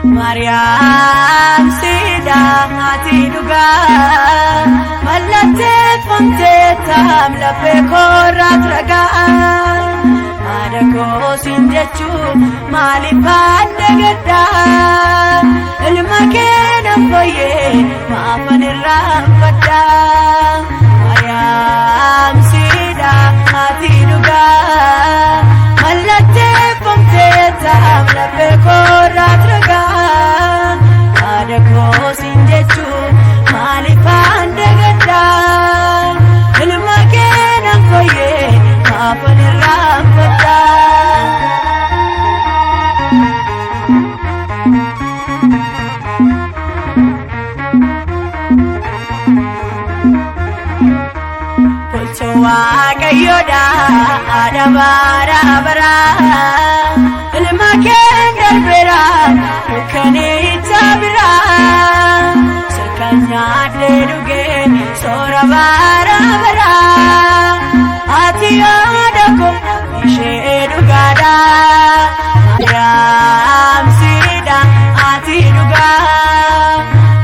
Mariam sida ati duga malate fonte tam la pe korat raga adako sinjechu mali pande gada ilmake namboye mafanirram pada Mariam sida ati duga malate fonte tam la pe korat raga adako sinjechu mali pande gada ilmake namboye mafanirram pada Waqayyoda adabara bara ilmake darbera dukani tabira sarkanya deruge sora bara bara ati adako ishe dugada Mariam sida ati duga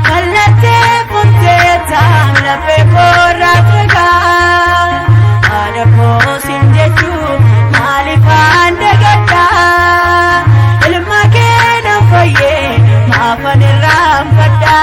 kalate punte tam la pe koratka adako sinjechu mali pande gada ilmake namboye mafanirram pada